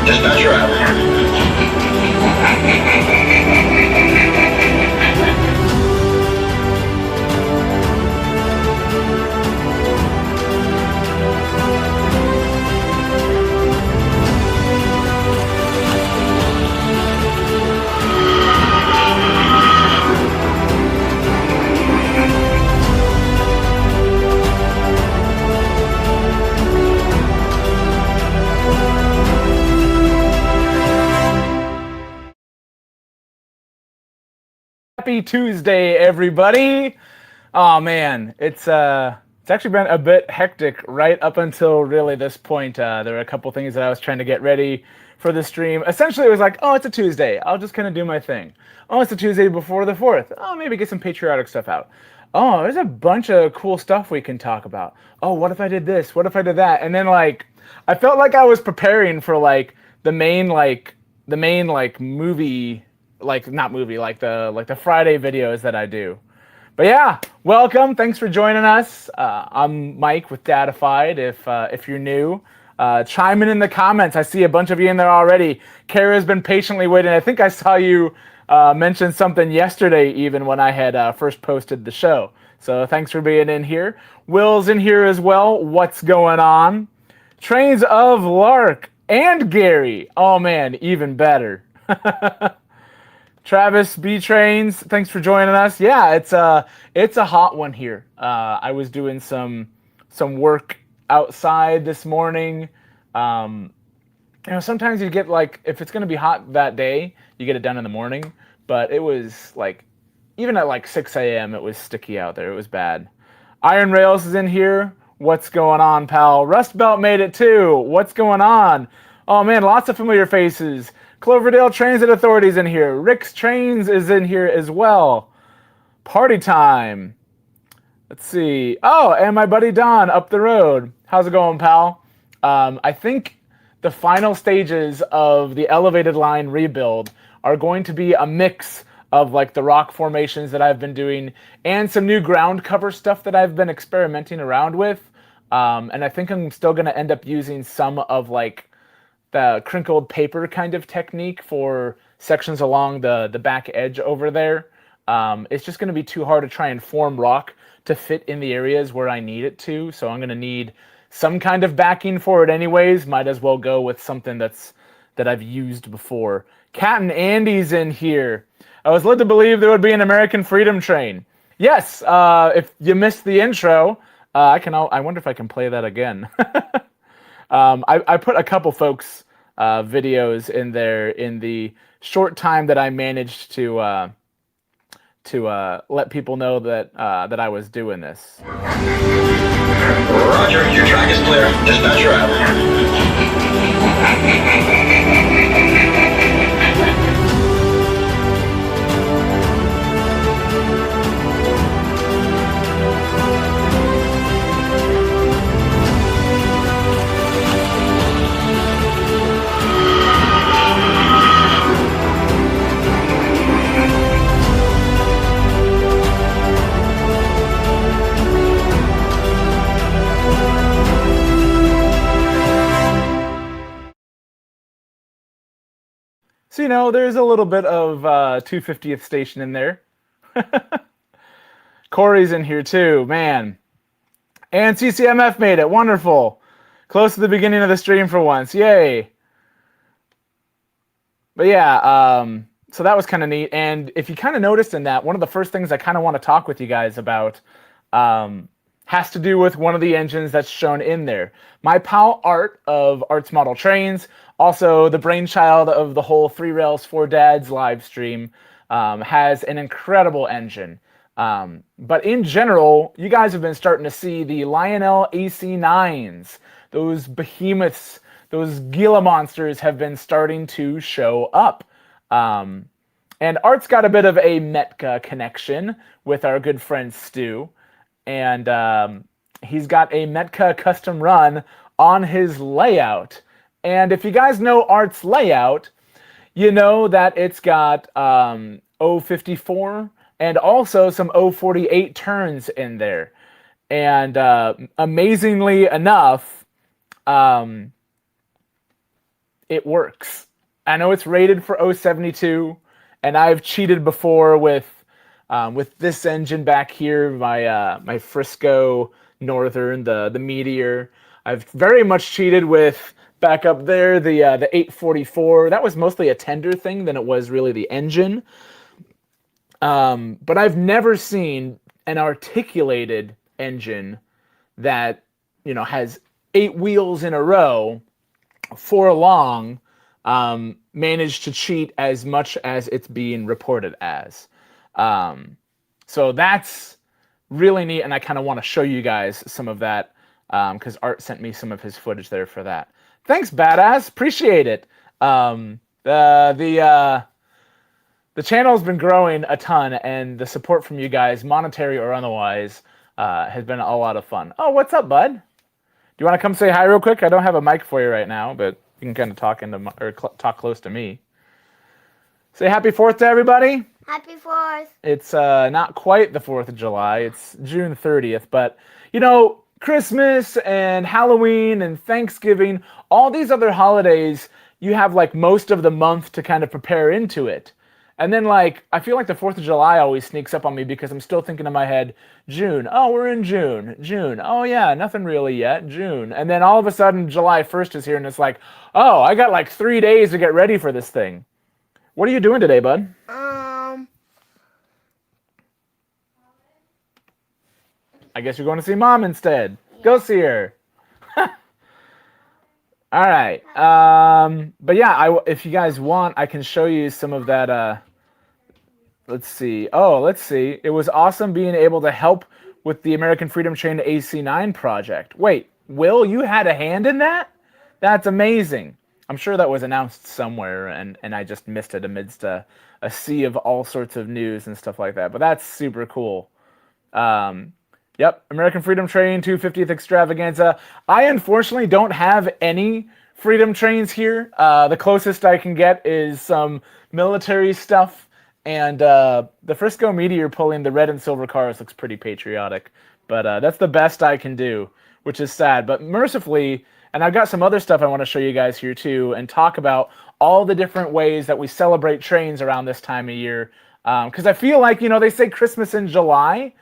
Dispatcher out. Happy Tuesday, everybody. Oh man, it's actually been a bit hectic right up until really this point. There were a couple things that I was trying to get ready for the stream. Essentially, it was like, oh, it's a Tuesday. I'll just kind of do my thing. Oh, it's a Tuesday before the 4th. Oh, maybe get some patriotic stuff out. Oh, there's a bunch of cool stuff we can talk about. Oh, what if I did this? What if I did that? And then like, I felt like I was preparing for like the main movie, like not movie, like the Friday videos that I do. But yeah, welcome. Thanks for joining us. I'm Mike with Dadified. If you're new, chime in the comments. I see a bunch of you in there already. Kara's been patiently waiting. I think I saw you mention something yesterday, even when I had first posted the show. So thanks for being in here. Will's in here as well. What's going on? Trains of Lark and Gary. Oh man, even better. Travis B Trains, thanks for joining us. Yeah, it's a hot one here. I was doing some work outside this morning. Sometimes you get like, if it's gonna be hot that day, you get it done in the morning. But it was like, even at like 6 a.m., it was sticky out there. It was bad. Iron Rails is in here. What's going on, pal? Rust Belt made it too. What's going on? Oh man, lots of familiar faces. Cloverdale Transit Authority's in here. Rick's Trains is in here as well. Party time. Let's see. Oh, and my buddy Don up the road. How's it going, pal? I think the final stages of the elevated line rebuild are going to be a mix of like the rock formations that I've been doing and some new ground cover stuff that I've been experimenting around with. And I think I'm still going to end up using some of like the crinkled paper kind of technique for sections along the back edge over there. It's just going to be too hard to try and form rock to fit in the areas where I need it to. So I'm going to need some kind of backing for it anyways. Might as well go with something that I've used before. Cat and Andy's in here. I was led to believe there would be an American Freedom Train. Yes, if you missed the intro, I wonder if I can play that again. I put a couple folks' videos in there in the short time that I managed to let people know that I was doing this. Roger, your track is clear. Dispatcher out. So, there's a little bit of 250th station in there. Corey's in here too, man. And CCMF made it, wonderful. Close to the beginning of the stream for once, yay. But yeah, so that was kind of neat. And if you kind of noticed in that, one of the first things I kind of want to talk with you guys about has to do with one of the engines that's shown in there. My pal Art of Art's Model Trains, also the brainchild of the whole 3 Rails 4 Dads live stream, has an incredible engine. But in general, you guys have been starting to see the Lionel AC9s. Those behemoths, those Gila monsters have been starting to show up. And Art's got a bit of a Metka connection with our good friend Stu. And he's got a Metka custom run on his layout. And if you guys know Art's layout, you know that it's got 054 and also some 048 turns in there. And amazingly enough, it works. I know it's rated for 072, and I've cheated before with this engine back here, my Frisco Northern, the Meteor. I've very much cheated with back up there the 844. That was mostly a tender thing than it was really the engine. But I've never seen an articulated engine that has 8 wheels in a row for long manage to cheat as much as it's being reported as. So that's really neat, and I kind of want to show you guys some of that because Art sent me some of his footage there for that. Thanks, Badass. Appreciate it. The channel's been growing a ton, and the support from you guys, monetary or otherwise, has been a lot of fun. Oh, what's up, bud? Do you want to come say hi real quick? I don't have a mic for you right now, but you can kind of talk talk close to me. Say happy 4th to everybody. Happy 4th. It's not quite the 4th of July. It's June 30th, but Christmas and Halloween and Thanksgiving, all these other holidays, you have like most of the month to kind of prepare into it. And then I feel like the 4th of July always sneaks up on me because I'm still thinking in my head, June, oh, we're in June. June, oh yeah, nothing really yet, June. And then all of a sudden July 1st is here and it's like, oh, I got like 3 days to get ready for this thing. What are you doing today, bud? I guess you're going to see Mom instead. Yeah. Go see her. All right. But yeah, if you guys want, I can show you some of that. Let's see. Oh, let's see. It was awesome being able to help with the American Freedom Train AC9 project. Wait, Will, you had a hand in that? That's amazing. I'm sure that was announced somewhere, and I just missed it amidst a sea of all sorts of news and stuff like that. But that's super cool. Yep, American Freedom Train 250th Extravaganza. I unfortunately don't have any Freedom Trains here. The closest I can get is some military stuff, and the Frisco Meteor pulling the red and silver cars looks pretty patriotic. But that's the best I can do, which is sad. But mercifully, and I've got some other stuff I want to show you guys here too, and talk about all the different ways that we celebrate trains around this time of year. Because I feel like, they say Christmas in July.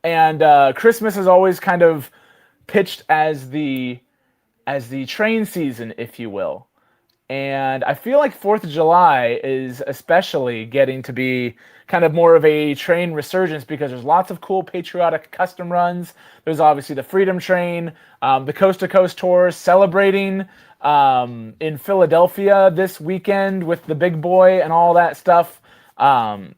And Christmas is always kind of pitched as the train season, if you will. And I feel like 4th of July is especially getting to be kind of more of a train resurgence because there's lots of cool patriotic custom runs. There's obviously the Freedom Train, the Coast to Coast tours celebrating in Philadelphia this weekend with the big boy and all that stuff.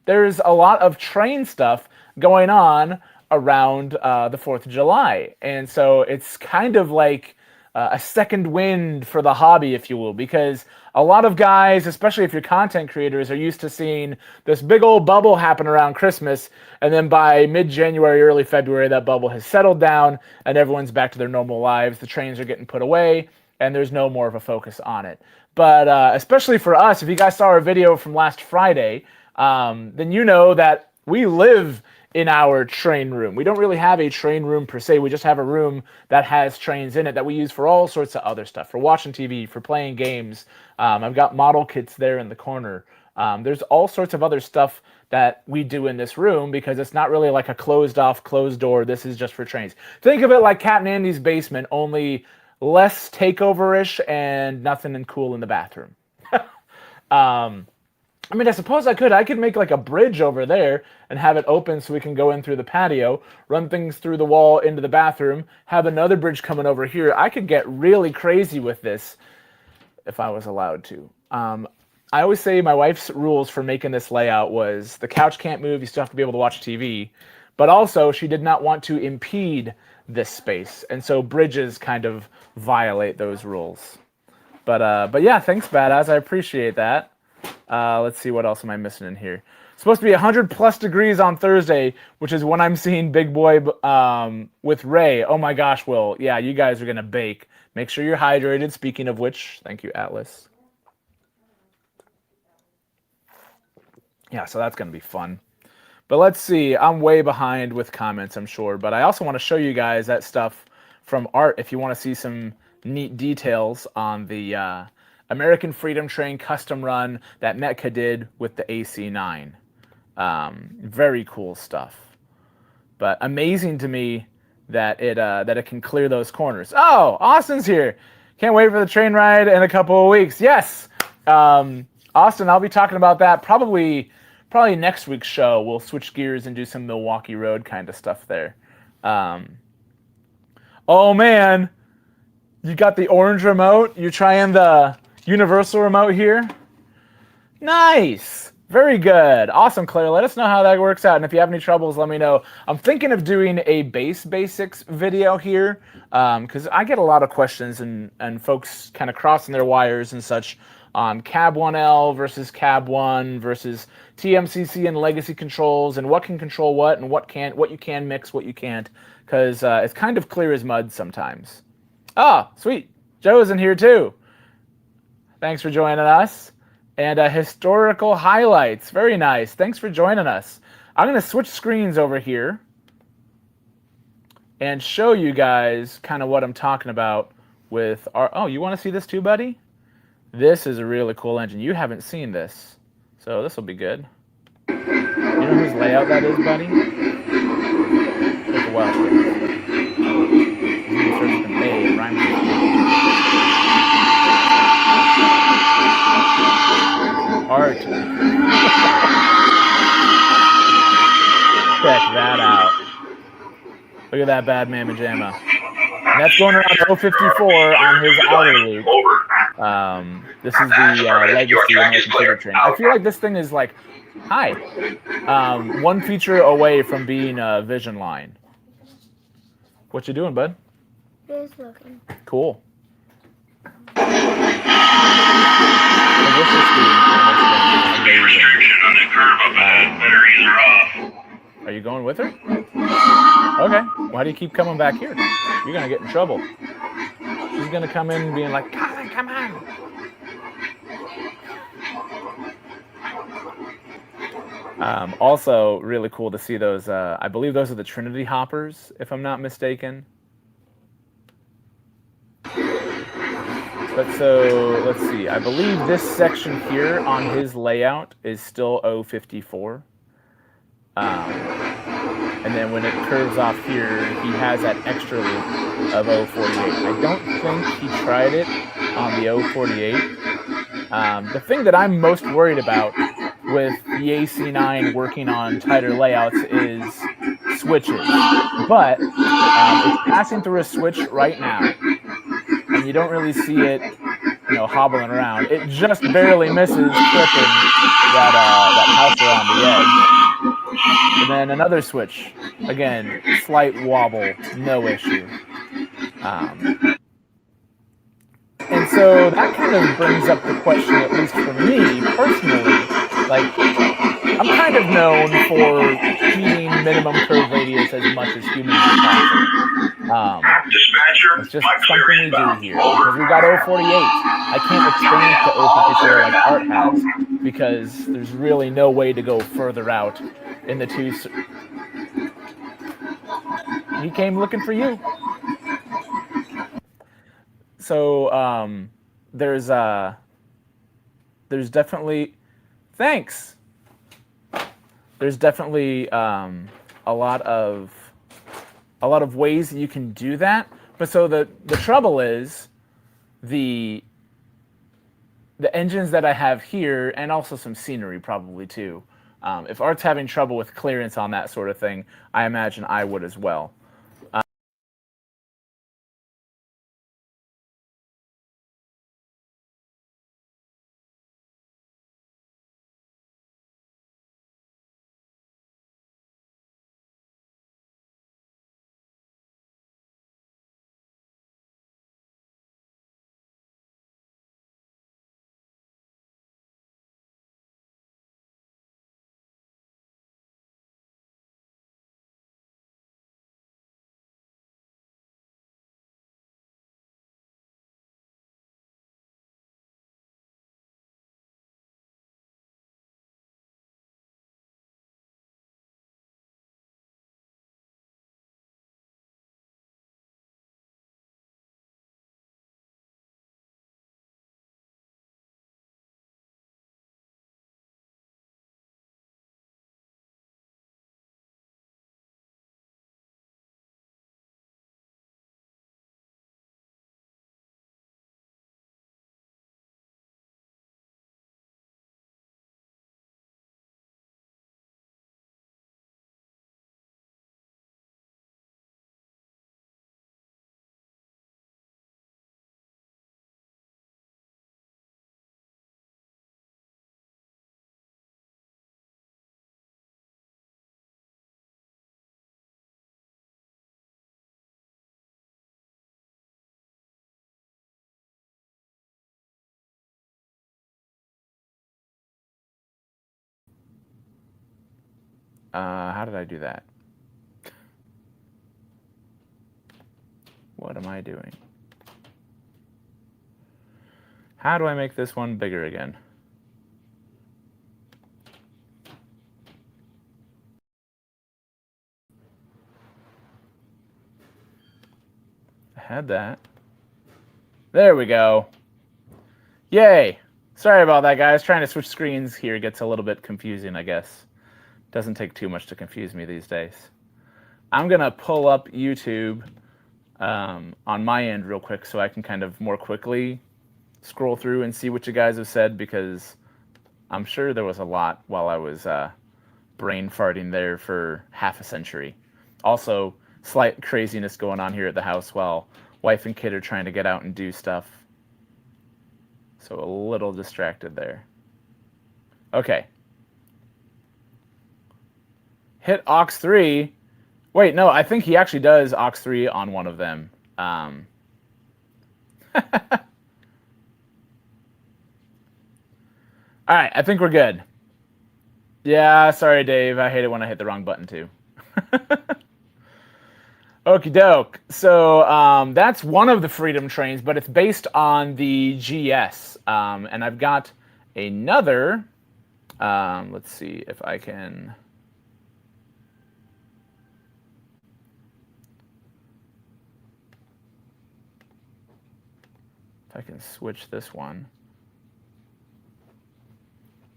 There's a lot of train stuff going on around the 4th of July. And so it's kind of like a second wind for the hobby, if you will, because a lot of guys, especially if you're content creators, are used to seeing this big old bubble happen around Christmas, and then by mid-January, early February, that bubble has settled down, and everyone's back to their normal lives. The trains are getting put away, and there's no more of a focus on it. But especially for us, if you guys saw our video from last Friday, then you know that we live in our train room. We don't really have a train room per se. We just have a room that has trains in it that we use for all sorts of other stuff, for watching TV, for playing games. I've got model kits there in the corner. There's all sorts of other stuff that we do in this room because it's not really like a closed off, closed door. This is just for trains. Think of it like Cat and Andy's basement, only less takeover-ish and nothing and cool in the bathroom. I mean, I suppose I could make like a bridge over there and have it open so we can go in through the patio, run things through the wall into the bathroom, have another bridge coming over here. I could get really crazy with this if I was allowed to. I always say my wife's rules for making this layout was the couch can't move, you still have to be able to watch TV, but also she did not want to impede this space, and so bridges kind of violate those rules. But yeah, thanks, Badass. I appreciate that. Let's see, what else am I missing in here? It's supposed to be 100+ degrees on Thursday, which is when I'm seeing Big Boy with Ray. Oh my gosh, Will. Yeah, you guys are going to bake. Make sure you're hydrated. Speaking of which, thank you, Atlas. Yeah, so that's going to be fun. But let's see. I'm way behind with comments, I'm sure. But I also want to show you guys that stuff from Art if you want to see some neat details on the American Freedom Train custom run that Metka did with the AC9. Very cool stuff. But amazing to me that it can clear those corners. Oh, Austin's here. Can't wait for the train ride in a couple of weeks. Yes, Austin, I'll be talking about that probably next week's show. We'll switch gears and do some Milwaukee Road kind of stuff there. Oh man, you got the orange remote. You're trying the universal remote here. Nice. Very good. Awesome, Claire. Let us know how that works out. And if you have any troubles, let me know. I'm thinking of doing a bass basics video here because I get a lot of questions and folks kind of crossing their wires and such on Cab 1L versus Cab 1 versus TMCC and legacy controls and what can control what and what you can mix, what you can't, because it's kind of clear as mud sometimes. Ah, sweet. Joe is in here too. Thanks for joining us. And historical highlights. Very nice. Thanks for joining us. I'm going to switch screens over here and show you guys kind of what I'm talking about with our... Oh, you want to see this too, buddy? This is a really cool engine. You haven't seen this, so this will be good. You know whose layout that is, buddy? Take a while. Hey, art. Check that out. Look at that bad mamma jamma. And that's going around 054 on his outer loop. This is the legacy American Freedom Train. I feel like this thing is like, hi, one feature away from being a Vision line. What you doing, bud? Just looking. Cool. Restriction on the curve up ahead. Batteries are off. Are you going with her? Okay. Why do you keep coming back here? You're gonna get in trouble. She's gonna come in being like, come on. Also, really cool to see those. I believe those are the Trinity hoppers, if I'm not mistaken. But so, let's see. I believe this section here on his layout is still 054. And then when it curves off here, he has that extra loop of 048. I don't think he tried it on the 048. The thing that I'm most worried about with the AC9 working on tighter layouts is switches. But it's passing through a switch right now. And you don't really see it, hobbling around. It just barely misses clipping that house around the edge. And then another switch. Again, slight wobble, no issue. And so that kind of brings up the question, at least for me personally, like, I'm kind of known for keeping minimum curve radius as much as humanly possible. It's just something we do here, because we've got 048. I can't expand to 054 like Art has, because there's really no way to go further out in the two. He came looking for you. So there's definitely, thanks. There's definitely a lot of ways that you can do that. But so the trouble is the engines that I have here, and also some scenery probably too. If Art's having trouble with clearance on that sort of thing, I imagine I would as well. How did I do that? What am I doing? How do I make this one bigger again? I had that. There we go. Yay! Sorry about that, guys. Trying to switch screens here gets a little bit confusing, I guess. Doesn't take too much to confuse me these days. I'm going to pull up YouTube on my end real quick so I can kind of more quickly scroll through and see what you guys have said, because I'm sure there was a lot while I was brain farting there for half a century. Also, slight craziness going on here at the house while wife and kid are trying to get out and do stuff. So a little distracted there. Okay. Hit aux 3. Wait, no, I think he actually does aux 3 on one of them. All right, I think we're good. Yeah, sorry, Dave. I hate it when I hit the wrong button, too. Okie doke. So that's one of the Freedom Trains, but it's based on the GS. And I've got another. Let's see if I can. If I can switch this one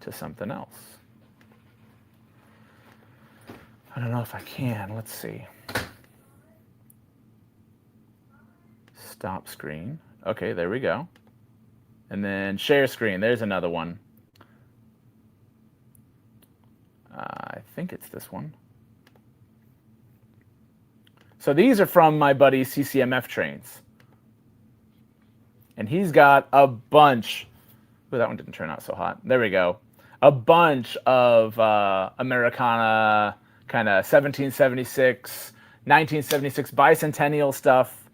to something else. I don't know if I can. Let's see. Stop screen. Okay, there we go. And then share screen. There's another one. I think it's this one. So these are from my buddy CCMF Trains. And he's got a bunch. Oh, that one didn't turn out so hot. There we go. A bunch of Americana kind of 1776, 1976 bicentennial stuff.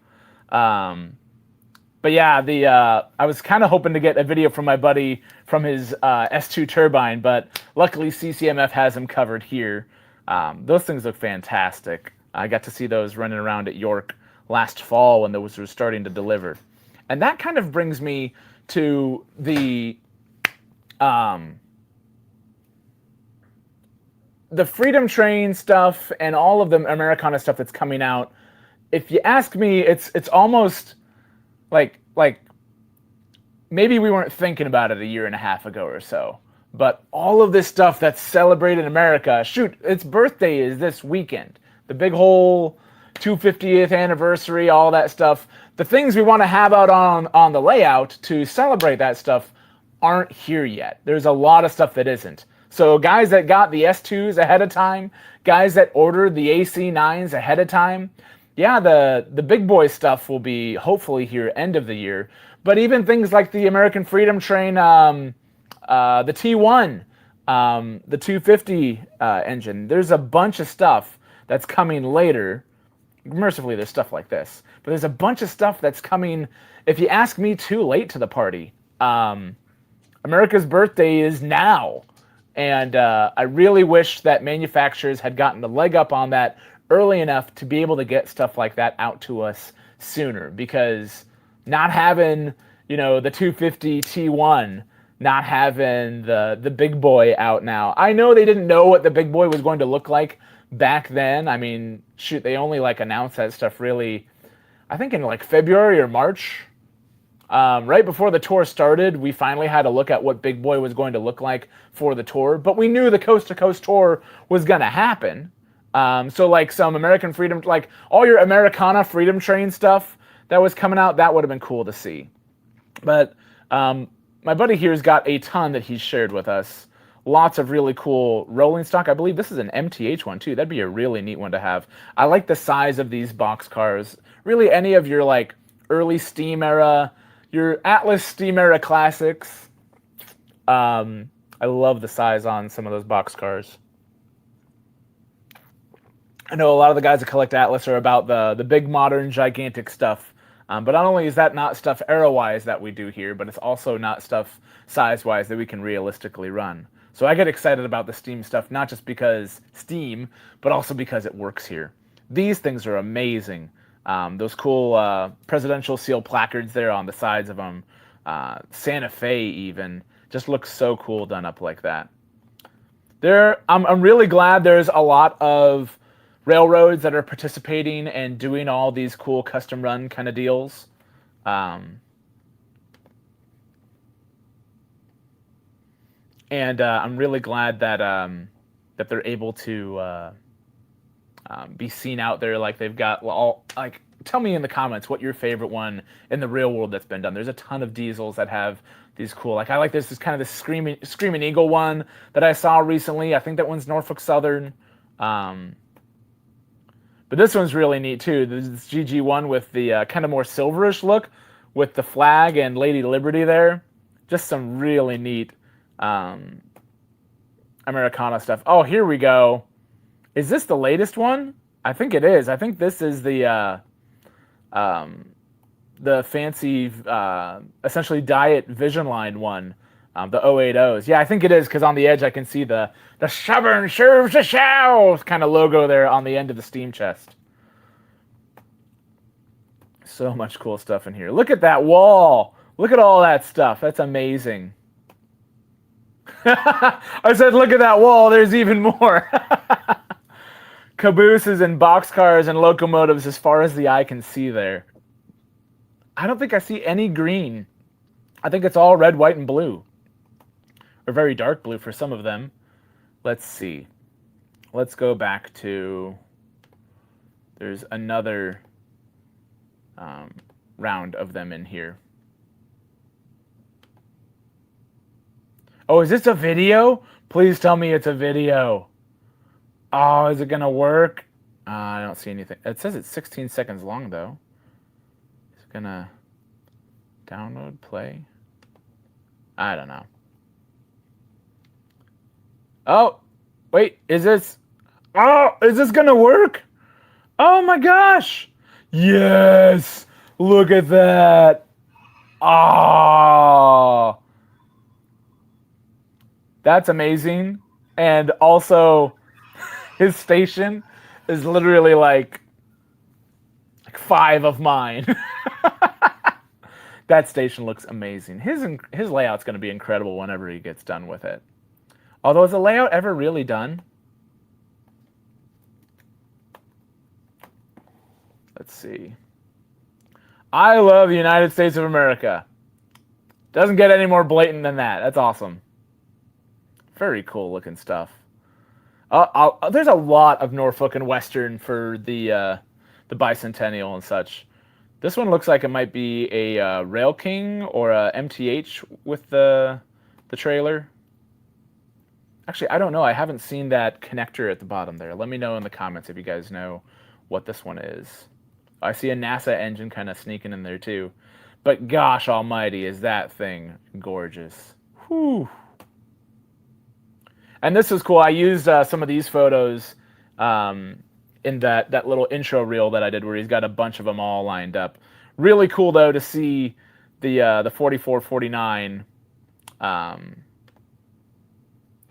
But yeah, I was kind of hoping to get a video from my buddy from his S2 turbine, but luckily CCMF has him covered here. Those things look fantastic. I got to see those running around at York last fall when those were starting to deliver. And that kind of brings me to the Freedom Train stuff and all of the Americana stuff that's coming out. If you ask me, it's almost like maybe we weren't thinking about it a year and a half ago or so. But all of this stuff that's celebrated in America, shoot, its birthday is this weekend. The big whole 250th anniversary, all that stuff. The things we want to have out on the layout to celebrate that stuff aren't here yet. There's a lot of stuff that isn't. So guys that got the S2s ahead of time, guys that ordered the AC9s ahead of time, yeah, the big boy stuff will be hopefully here end of the year. But even things like the American Freedom Train, the T1, the 250 engine, there's a bunch of stuff that's coming later. Mercifully, there's stuff like this. But there's a bunch of stuff that's coming, if you ask me, too late to the party. America's birthday is now. And I really wish that manufacturers had gotten a leg up on that early enough to be able to get stuff like that out to us sooner. Because not having, the 250 T1, not having the big boy out now. I know they didn't know what the big boy was going to look like back then. I mean, shoot, they only announced that stuff really, I think in February or March. Right before the tour started, we finally had a look at what Big Boy was going to look like for the tour, but we knew the Coast to Coast tour was going to happen. So some American Freedom, all your Americana Freedom Train stuff that was coming out, that would have been cool to see. But my buddy here's got a ton that he's shared with us. Lots of really cool rolling stock. I believe this is an MTH one too. That'd be a really neat one to have. I like the size of these boxcars. Really, any of your early steam era, your Atlas steam era classics. I love the size on some of those boxcars. I know a lot of the guys that collect Atlas are about the big modern gigantic stuff. But not only is that not stuff era-wise that we do here, but it's also not stuff size-wise that we can realistically run. So I get excited about the Steam stuff, not just because Steam, but also because it works here. These things are amazing. Those cool presidential seal placards there on the sides of them. Santa Fe even just looks so cool done up like that. I'm really glad there's a lot of railroads that are participating and doing all these cool custom run kind of deals. And I'm really glad that that they're able to be seen out there. Like they've got all like. Tell me in the comments what your favorite one in the real world that's been done. There's a ton of diesels that have these cool. Like I like this. This kind of this screaming eagle one that I saw recently. I think that one's Norfolk Southern. But this one's really neat too. This GG one with the kind of more silverish look with the flag and Lady Liberty there. Just some really neat Americana stuff. Oh, here we go. Is this the latest one? I think it is. I think this is the fancy, essentially Diet Vision Line one, the 080s. Yeah, I think it is because on the edge I can see the stubborn serves the show kind of logo there on the end of the steam chest. So much cool stuff in here. Look at that wall. Look at all that stuff. That's amazing. I said, look at that wall. There's even more. Cabooses and boxcars and locomotives as far as the eye can see there. I don't think I see any green. I think it's all red, white, and blue. Or very dark blue for some of them. Let's see. Let's go back to... There's another round of them in here. Oh, is this a video? Please tell me it's a video. Oh, is it going to work? I don't see anything. It says it's 16 seconds long, though. Is it going to download, play? I don't know. Oh, wait, is this... Oh, is this going to work? Oh, my gosh. Yes. Look at that. Oh. That's amazing. And also... His station is literally like 5 of mine. That station looks amazing. His layout's going to be incredible whenever he gets done with it. Although, is the layout ever really done? Let's see. I love the United States of America. Doesn't get any more blatant than that. That's awesome. Very cool looking stuff. There's a lot of Norfolk and Western for the bicentennial and such. This one looks like it might be a Rail King or a MTH with the trailer. Actually, I don't know. I haven't seen that connector at the bottom there. Let me know in the comments if you guys know what this one is. I see a NASA engine kind of sneaking in there too. But gosh almighty, is that thing gorgeous. Whew. And this is cool. I used some of these photos in that little intro reel that I did where he's got a bunch of them all lined up. Really cool, though, to see the 4449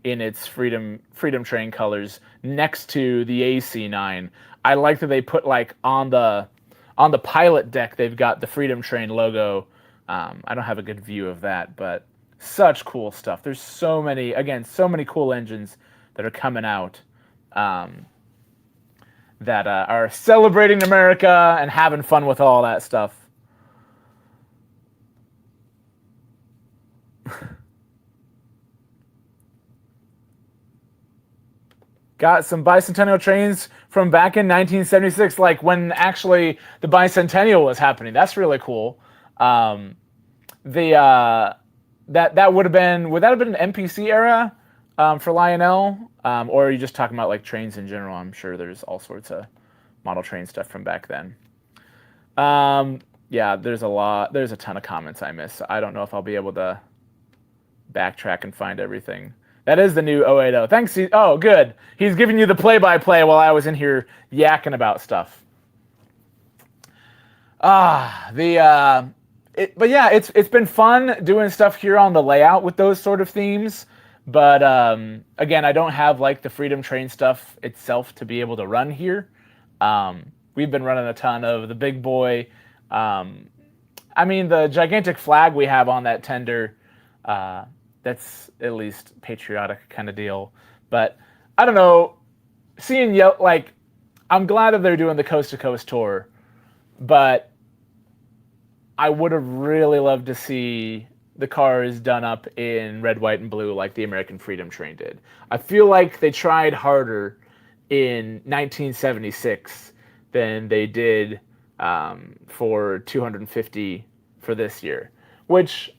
in its Freedom Train colors next to the AC9. I like that they put, like, on the pilot deck, they've got the Freedom Train logo. I don't have a good view of that, but... Such cool stuff. There's so many, again, so many cool engines that are coming out that are celebrating America and having fun with all that stuff. Got some bicentennial trains from back in 1976, like when actually the bicentennial was happening. That's really cool. That would have been, would that have been an MPC era for Lionel? Or are you just talking about like trains in general? I'm sure there's all sorts of model train stuff from back then. Yeah, there's a ton of comments I miss. I don't know if I'll be able to backtrack and find everything. That is the new 080. Thanks. Oh, good. He's giving you the play-by-play while I was in here yakking about stuff. But yeah, it's been fun doing stuff here on the layout with those sort of themes. But again, I don't have like the Freedom Train stuff itself to be able to run here. We've been running a ton of the big boy. I mean, the gigantic flag we have on that tender, that's at least patriotic kind of deal. But I don't know, seeing like, I'm glad that they're doing the coast to coast tour, but I would have really loved to see the cars done up in red, white, and blue like the American Freedom Train did. I feel like they tried harder in 1976 than they did for 250 for this year. Which,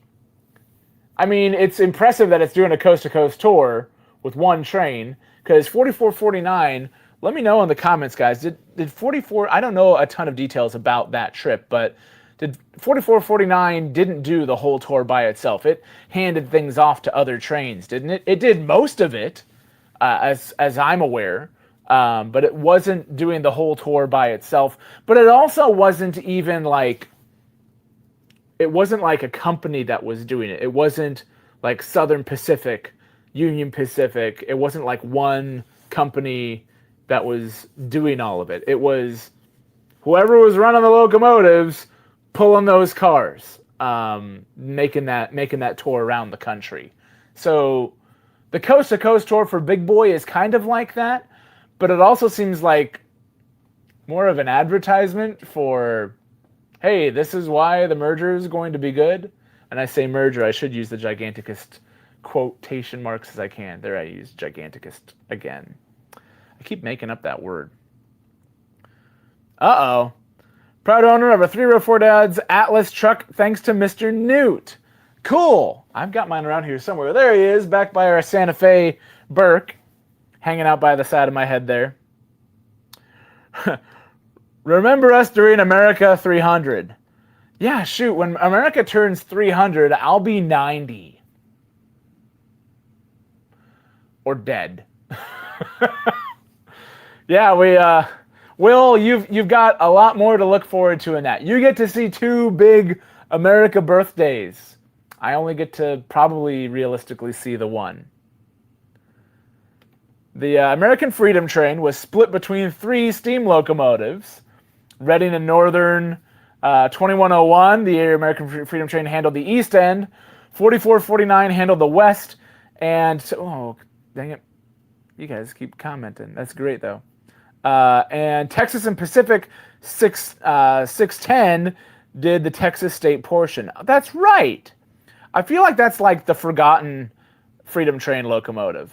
I mean, it's impressive that it's doing a coast-to-coast tour with one train, because 4449, let me know in the comments, guys, did 44, I don't know a ton of details about that trip, but did 4449 didn't do the whole tour by itself. It handed things off to other trains, didn't it? It did most of it, as I'm aware, but it wasn't doing the whole tour by itself. But it also wasn't even like, it wasn't like a company that was doing it. It wasn't like Southern Pacific, Union Pacific. It wasn't like one company that was doing all of it. It was whoever was running the locomotives pulling those cars, making that tour around the country. So the coast to coast tour for Big Boy is kind of like that, but it also seems like more of an advertisement for, hey, this is why the merger is going to be good. And I say merger, I should use the giganticest quotation marks as I can. There, I use giganticest again. I keep making up that word. Uh-oh. Proud owner of a 304 Dad's Atlas truck, thanks to Mr. Newt. Cool. I've got mine around here somewhere. There he is, back by our Santa Fe Burke, hanging out by the side of my head there. Remember us during America 300. Yeah, shoot, when America turns 300, I'll be 90. Or dead. Yeah, Will, you've got a lot more to look forward to in that. You get to see 2 big America birthdays. I only get to probably realistically see the one. The American Freedom Train was split between 3 steam locomotives. Reading and Northern 2101, the American Freedom Train handled the east end. 4449 handled the west. And, oh, dang it. You guys keep commenting. That's great, though. And Texas and Pacific 610 did the Texas state portion. That's right. I feel like that's like the forgotten Freedom Train locomotive.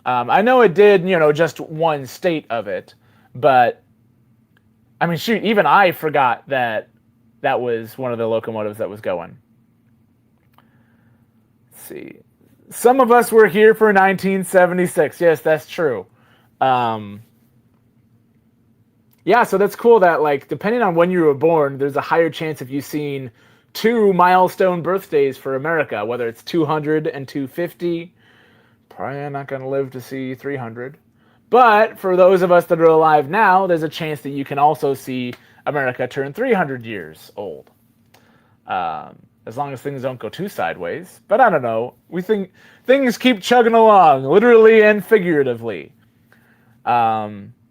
I know it did, just one state of it, but I mean, shoot, even I forgot that was one of the locomotives that was going. Let's see. Some of us were here for 1976. Yes, that's true. Yeah, so that's cool that, like, depending on when you were born, there's a higher chance of you seeing 2 milestone birthdays for America, whether it's 200 and 250. Probably not going to live to see 300. But for those of us that are alive now, there's a chance that you can also see America turn 300 years old. As long as things don't go too sideways. But I don't know. We think things keep chugging along, literally and figuratively.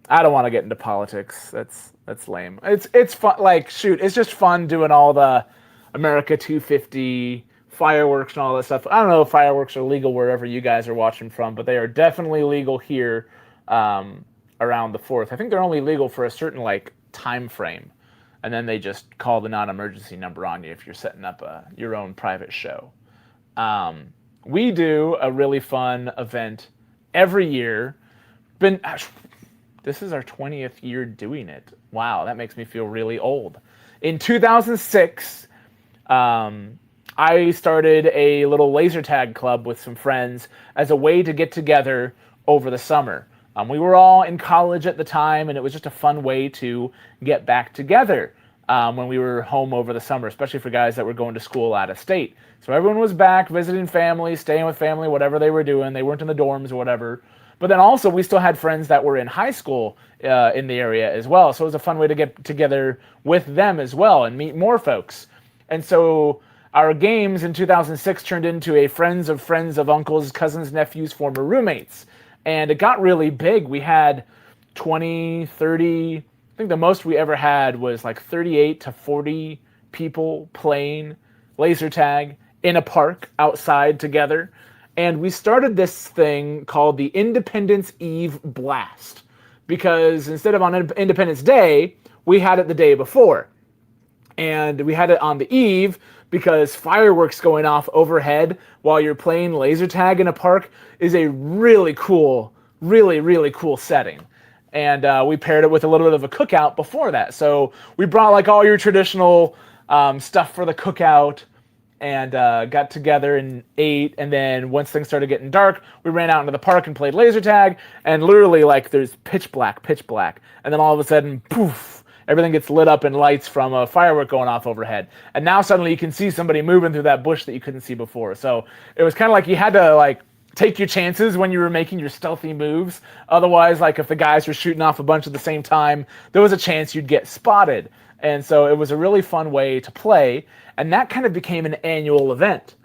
I don't want to get into politics. That's lame. It's fun. Like, shoot, it's just fun doing all the America 250 fireworks and all that stuff. I don't know if fireworks are legal wherever you guys are watching from, but they are definitely legal here around the 4th. I think they're only legal for a certain like time frame, and then they just call the non-emergency number on you if you're setting up your own private show. We do a really fun event every year. This is our 20th year doing it. Wow, that makes me feel really old. In 2006, I started a little laser tag club with some friends as a way to get together over the summer. We were all in college at the time, and it was just a fun way to get back together when we were home over the summer, especially for guys that were going to school out of state. So everyone was back visiting family, staying with family, whatever they were doing. They weren't in the dorms or whatever. But then also we still had friends that were in high school in the area as well. So it was a fun way to get together with them as well and meet more folks. And so our games in 2006 turned into a friends of uncles, cousins, nephews, former roommates. And it got really big. We had 20, 30, I think the most we ever had was like 38 to 40 people playing laser tag in a park outside together. And we started this thing called the Independence Eve Blast. Because instead of on Independence Day, we had it the day before. And we had it on the eve because fireworks going off overhead while you're playing laser tag in a park is a really cool, really cool setting. And we paired it with a little bit of a cookout before that. So we brought like all your traditional stuff for the cookout and got together and ate. And then once things started getting dark, we ran out into the park and played laser tag. And literally like there's pitch black. And then all of a sudden, poof, everything gets lit up in lights from a firework going off overhead. And now suddenly you can see somebody moving through that bush that you couldn't see before. So it was kind of like you had to like take your chances when you were making your stealthy moves. Otherwise, like if the guys were shooting off a bunch at the same time, there was a chance you'd get spotted. And so it was a really fun way to play. And that kind of became an annual event.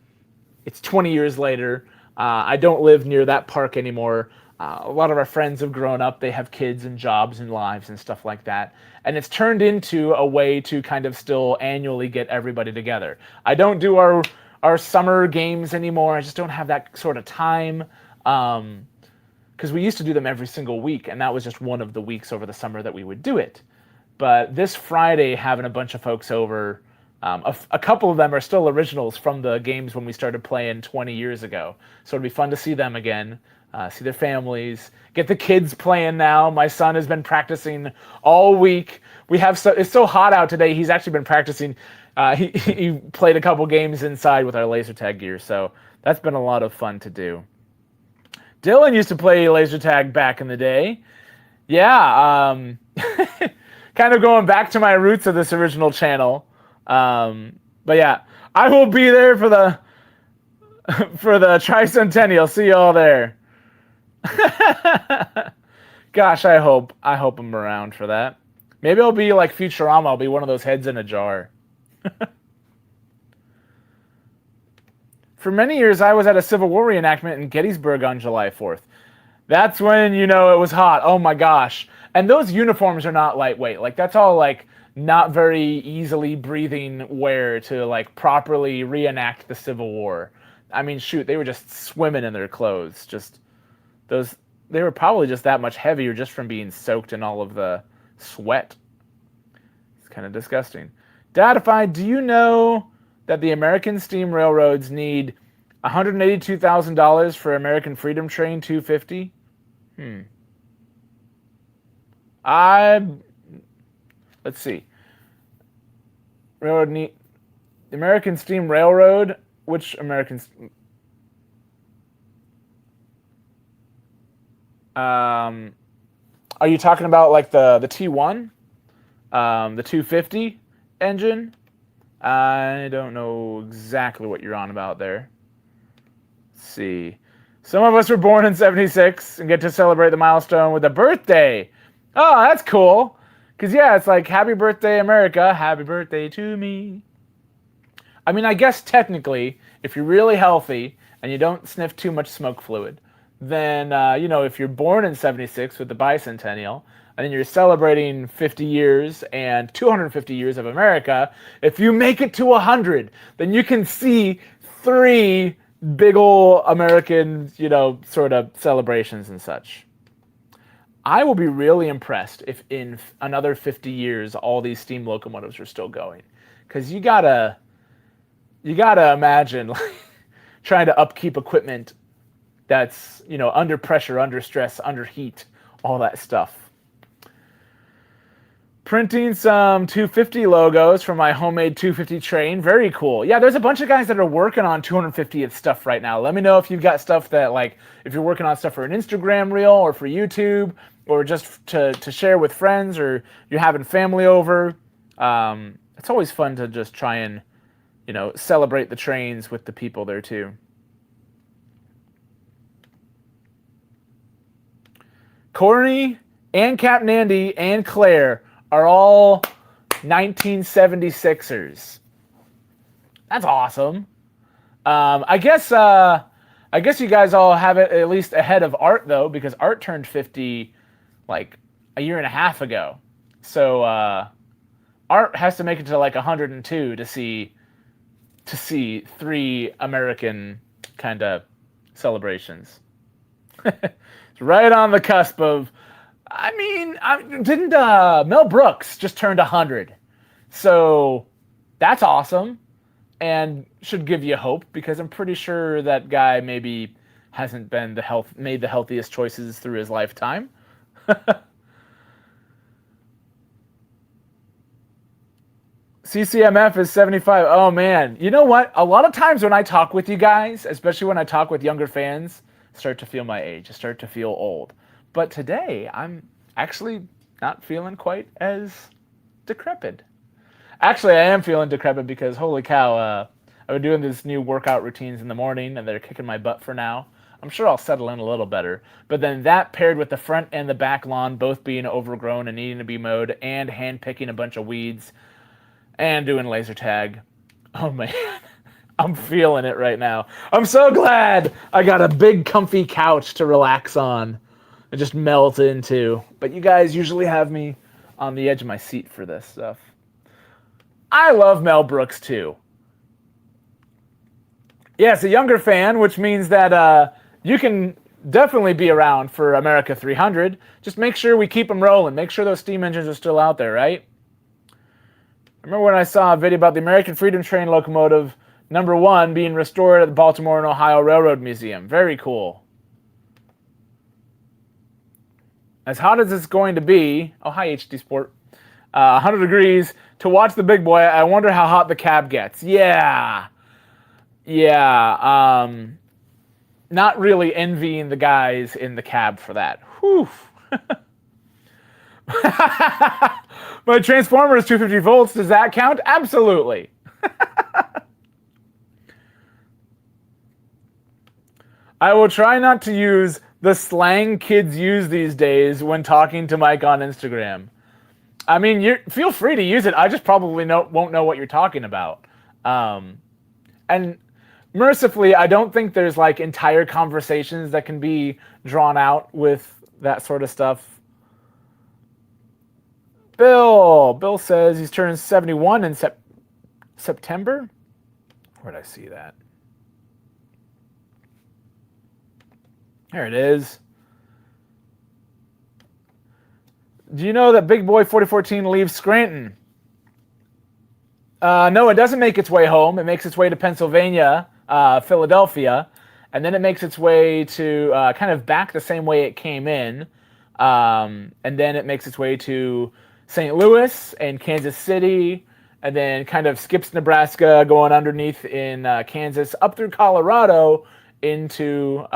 It's 20 years later. I don't live near that park anymore. A lot of our friends have grown up. They have kids and jobs and lives and stuff like that. And it's turned into a way to kind of still annually get everybody together. I don't do our summer games anymore. I just don't have that sort of time. Because we used to do them every single week. And that was just one of the weeks over the summer that we would do it. But this Friday, having a bunch of folks over, a couple of them are still originals from the games when we started playing 20 years ago. So it'll be fun to see them again, see their families, get the kids playing now. My son has been practicing all week. It's so hot out today, he's actually been practicing. He played a couple games inside with our laser tag gear, so that's been a lot of fun to do. Dylan used to play laser tag back in the day. Yeah, kind of going back to my roots of this original channel. But yeah, I will be there for the tricentennial. See y'all there. Gosh, I hope I'm around for that. Maybe I'll be like Futurama. I'll be one of those heads in a jar. For many years, I was at a Civil War reenactment in Gettysburg on July 4th. That's when you know it was hot. Oh my gosh. And those uniforms are not lightweight. Like that's all like not very easily breathing wear to like properly reenact the Civil War. I mean, shoot, they were just swimming in their clothes. They were probably just that much heavier just from being soaked in all of the sweat. It's kind of disgusting. Dadified, do you know that the American steam railroads need $182,000 for American Freedom Train 250? Let's see. The American Steam Railroad. Which American? Are you talking about like the T1, the 250 engine? I don't know exactly what you're on about there. Let's see. Some of us were born in '76 and get to celebrate the milestone with a birthday. Oh, that's cool. Because, yeah, it's like, happy birthday, America. Happy birthday to me. I mean, I guess technically, if you're really healthy and you don't sniff too much smoke fluid, then, if you're born in '76 with the bicentennial, and then you're celebrating 50 years and 250 years of America, if you make it to 100, then you can see 3 big ol' American, sort of celebrations and such. I will be really impressed if in another 50 years all these steam locomotives are still going, because you gotta imagine like, trying to upkeep equipment that's under pressure, under stress, under heat, all that stuff. Printing some 250 logos for my homemade 250 train. Very cool. Yeah, there's a bunch of guys that are working on 250th stuff right now. Let me know if you've got stuff that, like, if you're working on stuff for an Instagram reel or for YouTube or just to share with friends or you're having family over. It's always fun to just try and, celebrate the trains with the people there too. Courtney and Captain Andy and Claire are all 1976ers. That's awesome. I guess you guys all have it at least ahead of Art though, because Art turned 50 like a year and a half ago. So Art has to make it to like 102 to see 3 American kind of celebrations. It's right on the cusp of. Didn't Mel Brooks just turned 100, so that's awesome, and should give you hope because I'm pretty sure that guy maybe hasn't been made the healthiest choices through his lifetime. CCMF is 75. Oh man, you know what? A lot of times when I talk with you guys, especially when I talk with younger fans, I start to feel my age. I start to feel old. But today, I'm actually not feeling quite as decrepit. Actually, I am feeling decrepit because holy cow, I've been doing these new workout routines in the morning, and they're kicking my butt for now. I'm sure I'll settle in a little better. But then that paired with the front and the back lawn both being overgrown and needing to be mowed, and hand picking a bunch of weeds, and doing laser tag. Oh man, I'm feeling it right now. I'm so glad I got a big comfy couch to relax on and just melt into. But you guys usually have me on the edge of my seat for this stuff. I love Mel Brooks too. Yeah, it's a younger fan, which means that you can definitely be around for America 300. Just make sure we keep them rolling. Make sure those steam engines are still out there, right? I remember when I saw a video about the American Freedom Train locomotive #1 being restored at the Baltimore and Ohio Railroad Museum. Very cool. As hot as it's going to be, oh hi HD Sport, 100 degrees, to watch the big boy, I wonder how hot the cab gets. Yeah. Not really envying the guys in the cab for that. Whew. My transformer is 250 volts. Does that count? Absolutely. I will try not to use the slang kids use these days when talking to Mike on Instagram. I mean, feel free to use it. I just probably won't know what you're talking about. And mercifully, I don't think there's like entire conversations that can be drawn out with that sort of stuff. Bill says he's turning 71 in September. Where'd I see that? There it is. Do you know that Big Boy 4014 leaves Scranton? No, it doesn't make its way home. It makes its way to Pennsylvania, Philadelphia, and then it makes its way to kind of back the same way it came in, and then it makes its way to St. Louis and Kansas City, and then kind of skips Nebraska, going underneath in Kansas, up through Colorado, into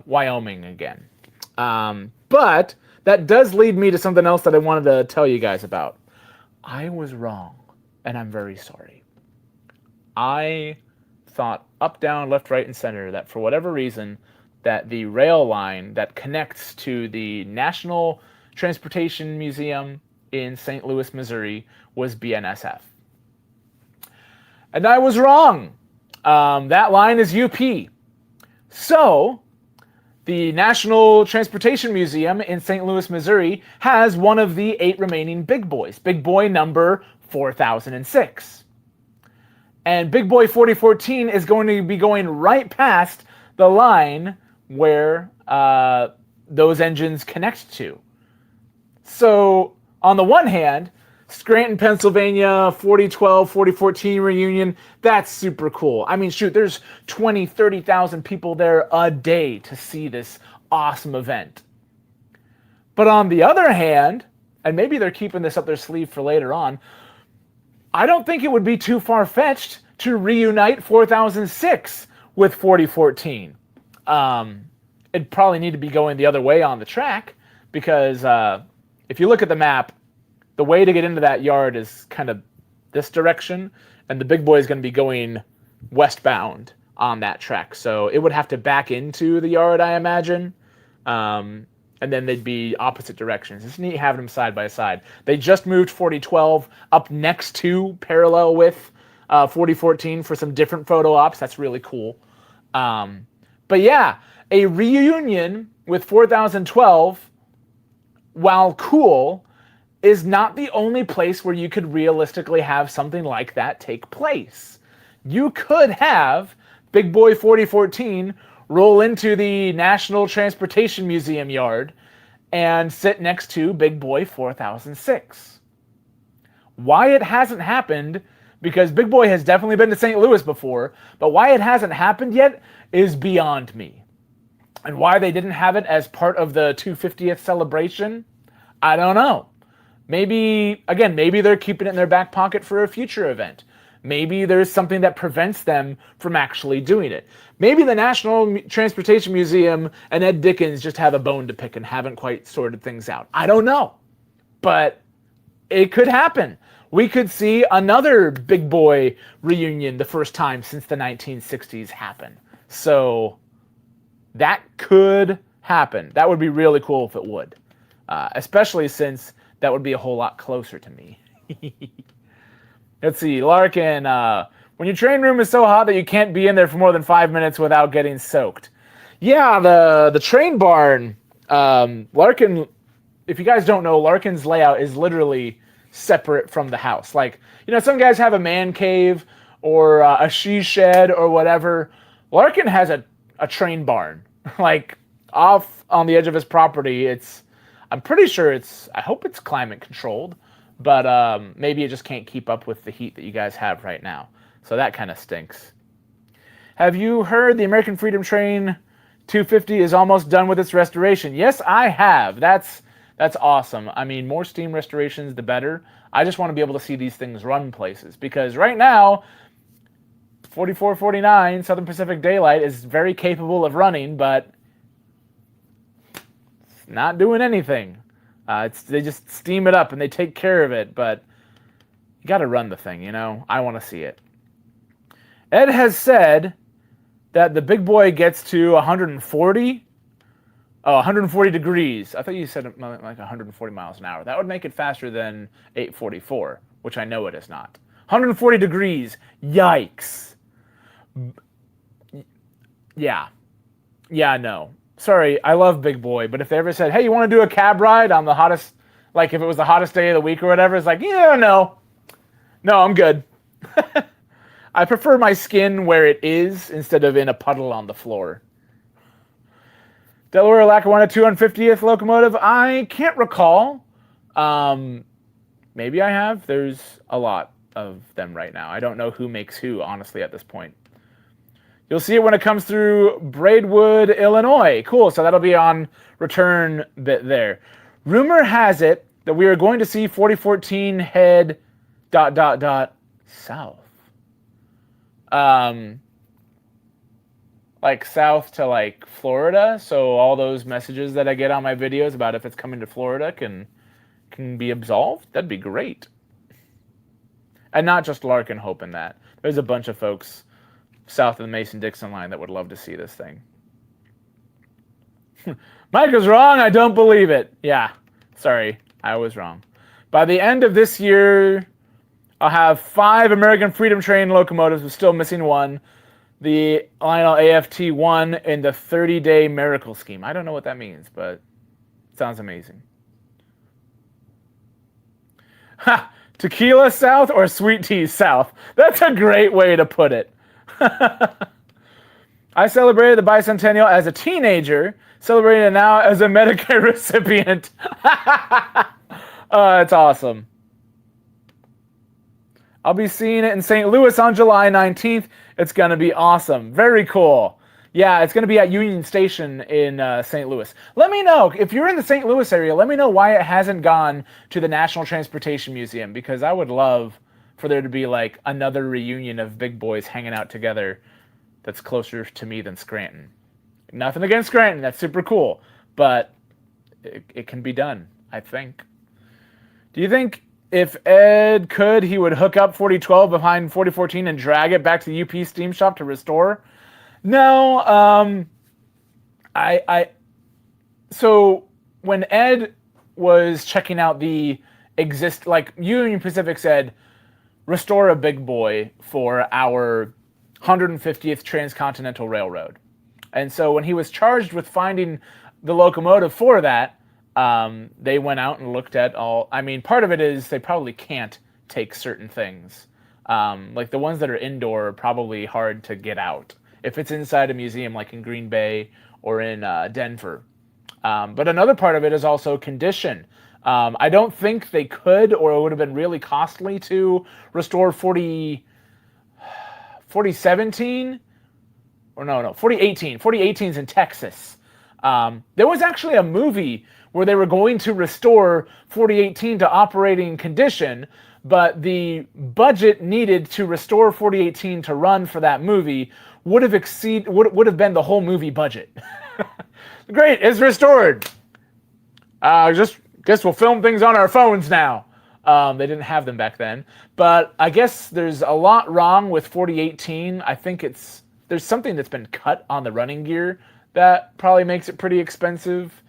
Wyoming again. But that does lead me to something else that I wanted to tell you guys about. I was wrong, and I'm very sorry. I thought up, down, left, right, and center that for whatever reason, that the rail line that connects to the National Transportation Museum in St. Louis, Missouri, was BNSF. And I was wrong. That line is UP. So, the National Transportation Museum in St. Louis, Missouri, has one of the 8 remaining Big Boys. Big Boy number 4006. And Big Boy 4014 is going to be going right past the line where those engines connect to. So, on the one hand, Scranton, Pennsylvania, 4012, 4014 reunion, that's super cool. I mean, shoot, there's 20, 30,000 people there a day to see this awesome event. But on the other hand, and maybe they're keeping this up their sleeve for later on, I don't think it would be too far-fetched to reunite 4006 with 4014. It'd probably need to be going the other way on the track, because if you look at the map, the way to get into that yard is kind of this direction, and the Big Boy is going to be going westbound on that track. So it would have to back into the yard, I imagine, and then they'd be opposite directions. It's neat having them side by side. They just moved 4012 up next to, parallel with 4014 for some different photo ops. That's really cool. But yeah, a reunion with 4012, while cool, is not the only place where you could realistically have something like that take place. You could have Big Boy 4014 roll into the National Transportation Museum yard and sit next to Big Boy 4006. Why it hasn't happened, because Big Boy has definitely been to St. Louis before, but why it hasn't happened yet is beyond me. And why they didn't have it as part of the 250th celebration, I don't know. Maybe they're keeping it in their back pocket for a future event. Maybe there's something that prevents them from actually doing it. Maybe the National Transportation Museum and Ed Dickens just have a bone to pick and haven't quite sorted things out. I don't know. But it could happen. We could see another Big Boy reunion the first time since the 1960s happen. So that could happen. That would be really cool if it would. Especially since that would be a whole lot closer to me. Let's see, Larkin, when your train room is so hot that you can't be in there for more than 5 minutes without getting soaked. Yeah, the train barn, Larkin, if you guys don't know, Larkin's layout is literally separate from the house. Like, you know, some guys have a man cave or a she shed or whatever. Larkin has a train barn, like off on the edge of his property. I'm pretty sure I hope it's climate controlled. But maybe it just can't keep up with the heat that you guys have right now. So that kind of stinks. Have you heard the American Freedom Train 250 is almost done with its restoration? Yes, I have. That's awesome. I mean, more steam restorations, the better. I just want to be able to see these things run places. Because right now, 4449 Southern Pacific Daylight is very capable of running, but it's not doing anything. They just steam it up and they take care of it, but you got to run the thing, you know? I want to see it. Ed has said that the Big Boy gets to 140. Oh, 140 degrees. I thought you said like 140 miles an hour. That would make it faster than 844, which I know it is not. 140 degrees. Yikes. Yeah. Yeah, no. Sorry, I love Big Boy, but if they ever said, hey, you want to do a cab ride on the hottest, like if it was the hottest day of the week or whatever, it's like, yeah, no. No, I'm good. I prefer my skin where it is instead of in a puddle on the floor. Delaware Lackawanna 250th locomotive, I can't recall. Maybe I have. There's a lot of them right now. I don't know who makes who, honestly, at this point. You'll see it when it comes through Braidwood, Illinois. Cool, so that'll be on return bit there. Rumor has it that we are going to see 4014 head ... south. Like south to like Florida, so all those messages that I get on my videos about if it's coming to Florida can be absolved. That'd be great. And not just Larkin hoping that. There's a bunch of folks south of the Mason-Dixon line that would love to see this thing. Mike is wrong, I don't believe it. Yeah, sorry, I was wrong. By the end of this year, I'll have 5 American Freedom Train locomotives, with still missing one. The Lionel AFT-1 in the 30-day miracle scheme. I don't know what that means, but it sounds amazing. Ha! Tequila South or sweet tea South? That's a great way to put it. I celebrated the bicentennial as a teenager, celebrating it now as a Medicare recipient. It's awesome. I'll be seeing it in St. Louis on July 19th. It's going to be awesome. Very cool. Yeah, it's going to be at Union Station in St. Louis. Let me know, if you're in the St. Louis area, let me know why it hasn't gone to the National Transportation Museum, because I would love for there to be like another reunion of big boys hanging out together that's closer to me than Scranton. Nothing against Scranton, that's super cool, but it can be done, I think. Do you think if Ed could, he would hook up 4012 behind 4014 and drag it back to the UP Steam Shop to restore? No, so when Ed was checking out the like Union Pacific said, restore a big boy for our 150th Transcontinental Railroad. And so when he was charged with finding the locomotive for that, they went out and looked at all. I mean, part of it is they probably can't take certain things. Like the ones that are indoor are probably hard to get out if it's inside a museum like in Green Bay or in Denver. But another part of it is also condition. I don't think they could, or it would have been really costly to restore 4017, or no, 4018. 4018's in Texas. There was actually a movie where they were going to restore 4018 to operating condition, but the budget needed to restore 4018 to run for that movie would have been the whole movie budget. Great, it's restored. Just guess we'll film things on our phones now. They didn't have them back then, but I guess there's a lot wrong with 4018. I think there's something that's been cut on the running gear that probably makes it pretty expensive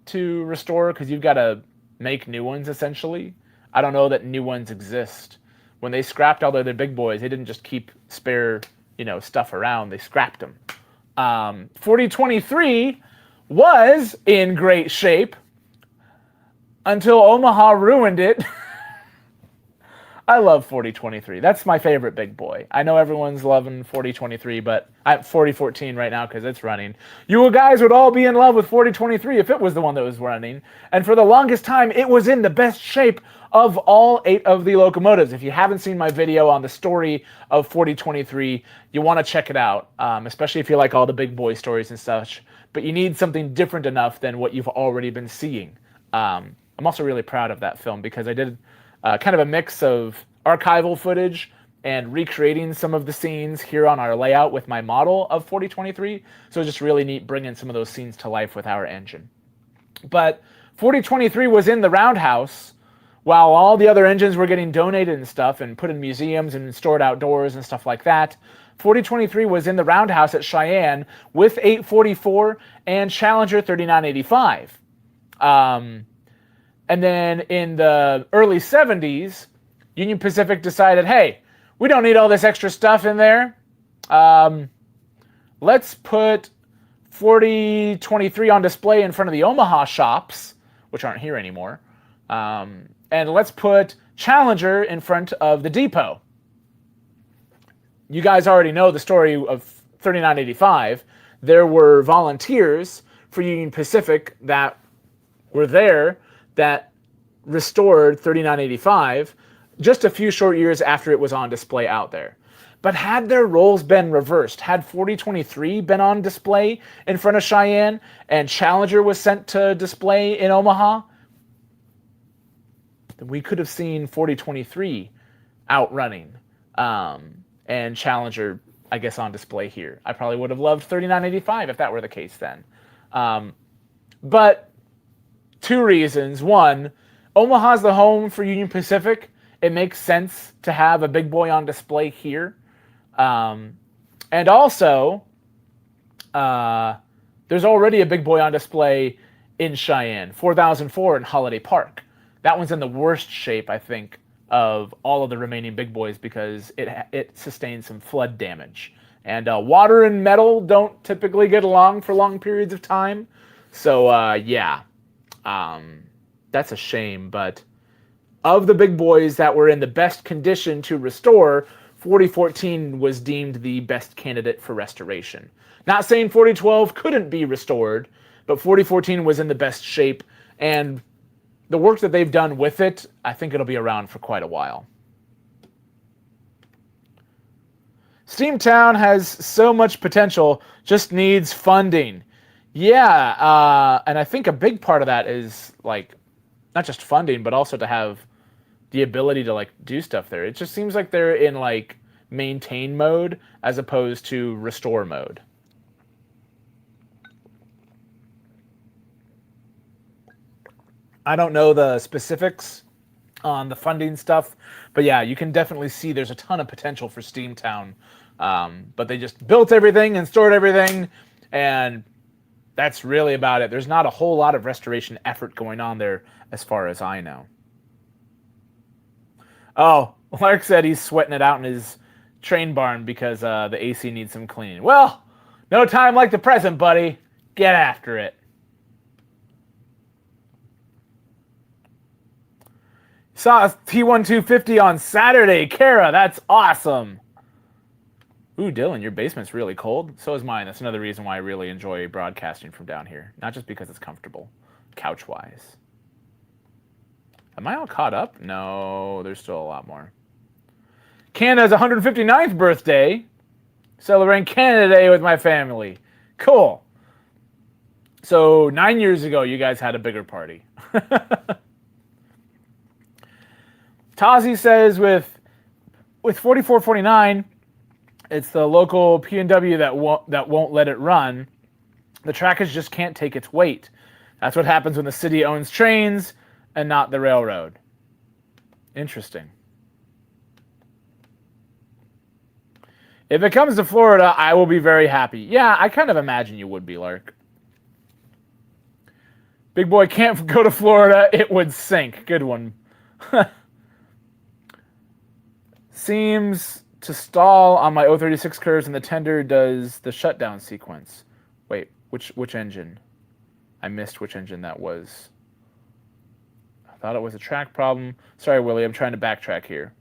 to restore because you've got to make new ones essentially. I don't know that new ones exist. When they scrapped all their big boys, they didn't just keep spare, stuff around. They scrapped them. 4023 was in great shape until Omaha ruined it. I love 4023. That's my favorite big boy. I know everyone's loving 4023, but I'm 4014 right now because it's running. You guys would all be in love with 4023 if it was the one that was running. And for the longest time, it was in the best shape of all 8 of the locomotives. If you haven't seen my video on the story of 4023, you want to check it out, especially if you like all the big boy stories and such. But you need something different enough than what you've already been seeing. I'm also really proud of that film because I did kind of a mix of archival footage and recreating some of the scenes here on our layout with my model of 4023. So it's just really neat bringing some of those scenes to life with our engine. But 4023 was in the roundhouse while all the other engines were getting donated and stuff and put in museums and stored outdoors and stuff like that. 4023 was in the roundhouse at Cheyenne with 844 and Challenger 3985. And then in the early 70s, Union Pacific decided, hey, we don't need all this extra stuff in there. Let's put 4023 on display in front of the Omaha shops, which aren't here anymore. And let's put Challenger in front of the depot. You guys already know the story of 3985. There were volunteers for Union Pacific that were there that restored 3985 just a few short years after it was on display out there. But had their roles been reversed, had 4023 been on display in front of Cheyenne and Challenger was sent to display in Omaha, then we could have seen 4023 outrunning and Challenger, I guess, on display here. I probably would have loved 3985 if that were the case then. But 2 reasons. One, Omaha's the home for Union Pacific. It makes sense to have a big boy on display here. And also, there's already a big boy on display in Cheyenne, 4004 in Holiday Park. That one's in the worst shape, I think, of all of the remaining big boys because it sustained some flood damage. And water and metal don't typically get along for long periods of time. So, yeah. That's a shame, but of the big boys that were in the best condition to restore, 4014 was deemed the best candidate for restoration. Not saying 4012 couldn't be restored, but 4014 was in the best shape, and the work that they've done with it, I think it'll be around for quite a while. Steamtown has so much potential, just needs funding. Yeah, and I think a big part of that is like not just funding, but also to have the ability to like do stuff there. It just seems like they're in like maintain mode as opposed to restore mode. I don't know the specifics on the funding stuff, but yeah, you can definitely see there's a ton of potential for Steamtown. But they just built everything and stored everything, and that's really about it. There's not a whole lot of restoration effort going on there as far as I know. Oh, Lark said he's sweating it out in his train barn because the AC needs some cleaning. Well, no time like the present, buddy. Get after it. Saw a T1250 on Saturday. Kara, that's awesome. Ooh, Dylan, your basement's really cold. So is mine. That's another reason why I really enjoy broadcasting from down here. Not just because it's comfortable, couch-wise. Am I all caught up? No, there's still a lot more. Canada's 159th birthday. Celebrating Canada Day with my family. Cool. So 9 years ago, you guys had a bigger party. Tazi says with 4449, it's the local P&W that won't let it run. The trackage just can't take its weight. That's what happens when the city owns trains and not the railroad. Interesting. If it comes to Florida, I will be very happy. Yeah, I kind of imagine you would be, Lark. Big boy can't go to Florida. It would sink. Good one. Seems to stall on my 036 curves, and the tender does the shutdown sequence. Wait, which engine? I missed which engine that was. I thought it was a track problem. Sorry, Willie, I'm trying to backtrack here.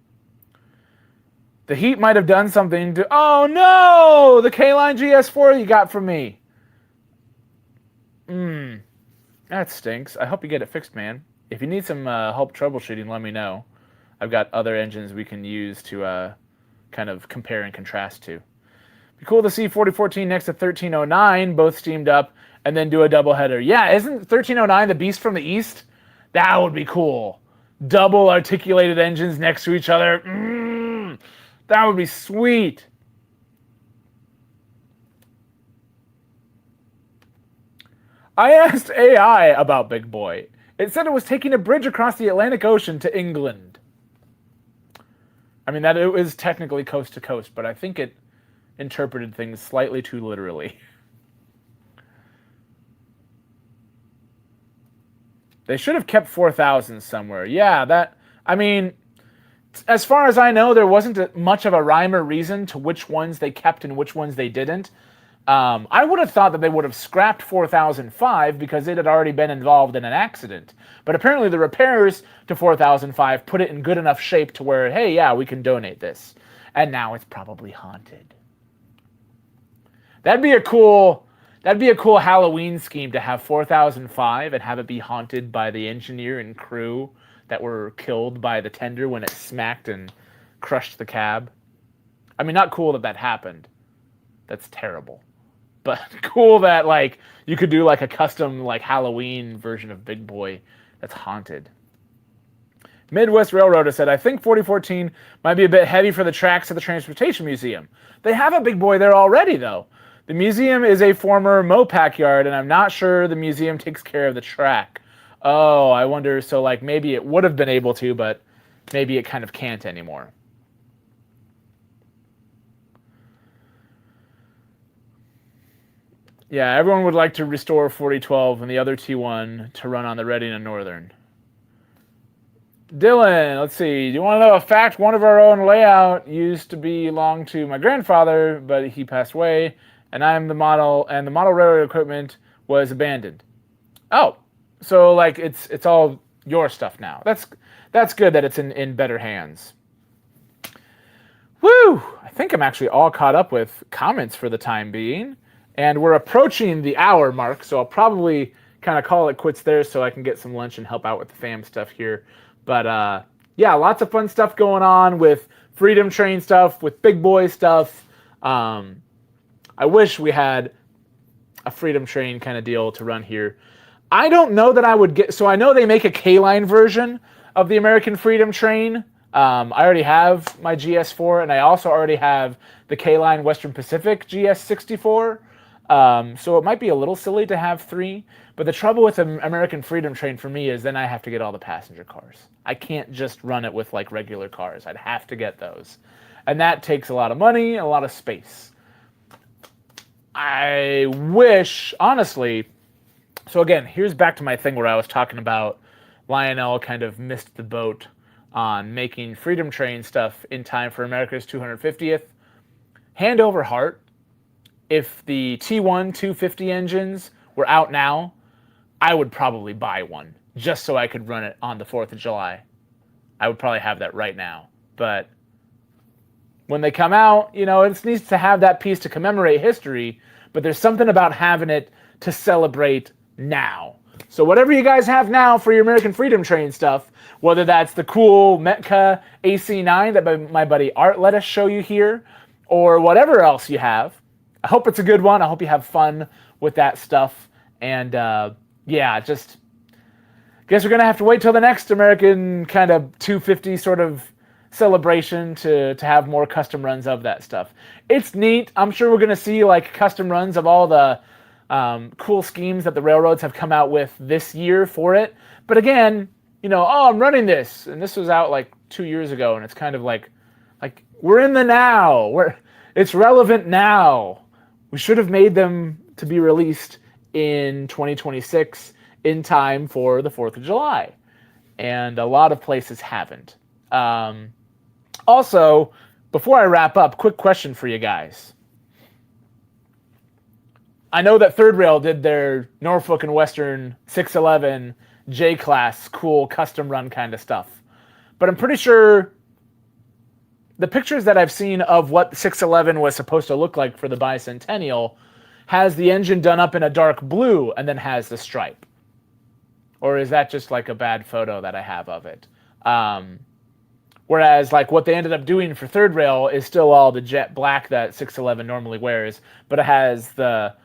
The heat might have done something to... Oh, no! The K-Line GS4 you got from me. That stinks. I hope you get it fixed, man. If you need some help troubleshooting, let me know. I've got other engines we can use to kind of compare and contrast to. Be cool to see 4014 next to 1309, both steamed up, and then do a doubleheader. Yeah, isn't 1309 the beast from the east? That would be cool. Double articulated engines next to each other. That would be sweet. I asked AI about Big Boy. It said it was taking a bridge across the Atlantic Ocean to England. I mean, that it was technically coast to coast, but I think it interpreted things slightly too literally. They should have kept 4,000 somewhere. Yeah, I mean, as far as I know, there wasn't much of a rhyme or reason to which ones they kept and which ones they didn't. I would have thought that they would have scrapped 4005 because it had already been involved in an accident. But apparently the repairs to 4005 put it in good enough shape to where, hey, yeah, we can donate this. And now it's probably haunted. That'd be a cool Halloween scheme to have 4005 and have it be haunted by the engineer and crew that were killed by the tender when it smacked and crushed the cab. I mean, not cool that happened. That's terrible. But cool that, like, you could do, like, a custom, like, Halloween version of Big Boy that's haunted. Midwest Railroader said, I think 4014 might be a bit heavy for the tracks at the Transportation Museum. They have a Big Boy there already, though. The museum is a former Mopac yard, and I'm not sure the museum takes care of the track. Oh, I wonder, so, like, maybe it would have been able to, but maybe it kind of can't anymore. Yeah, everyone would like to restore 4012 and the other T1 to run on the Reading and Northern. Dylan, let's see. Do you want to know a fact? One of our own layout used to belong to my grandfather, but he passed away, and I'm the model, and the model railroad equipment was abandoned. Oh, so like it's all your stuff now. That's good that it's in better hands. Woo! I think I'm actually all caught up with comments for the time being. And we're approaching the hour mark, so I'll probably kind of call it quits there so I can get some lunch and help out with the fam stuff here. But yeah, lots of fun stuff going on with Freedom Train stuff, with Big Boy stuff. I wish we had a Freedom Train kind of deal to run here. I don't know that I would get... So I know they make a K-Line version of the American Freedom Train. I already have my GS4, and I also already have the K-Line Western Pacific GS64. So it might be a little silly to have three, but the trouble with an American Freedom Train for me is then I have to get all the passenger cars. I can't just run it with like regular cars. I'd have to get those. And that takes a lot of money and a lot of space. I wish, honestly, so again, here's back to my thing where I was talking about Lionel kind of missed the boat on making Freedom Train stuff in time for America's 250th. Hand over heart, if the T1 250 engines were out now, I would probably buy one just so I could run it on the 4th of July. I would probably have that right now. But when they come out, it needs to have that piece to commemorate history, but there's something about having it to celebrate now. So whatever you guys have now for your American Freedom Train stuff, whether that's the cool Metka AC9 that my buddy Art let us show you here, or whatever else you have, I hope it's a good one. I hope you have fun with that stuff. And just guess we're going to have to wait till the next American kind of 250 sort of celebration to have more custom runs of that stuff. It's neat. I'm sure we're going to see like custom runs of all the cool schemes that the railroads have come out with this year for it. But again, I'm running this, and this was out like 2 years ago, and it's kind of like we're in the now. It's relevant now. We should have made them to be released in 2026 in time for the 4th of July. And a lot of places haven't. Also, before I wrap up, quick question for you guys. I know that Third Rail did their Norfolk and Western 611 J-Class cool custom run kind of stuff. But I'm pretty sure the pictures that I've seen of what 611 was supposed to look like for the bicentennial has the engine done up in a dark blue and then has the stripe. Or is that just like a bad photo that I have of it? Whereas like what they ended up doing for Third Rail is still all the jet black that 611 normally wears, but it has the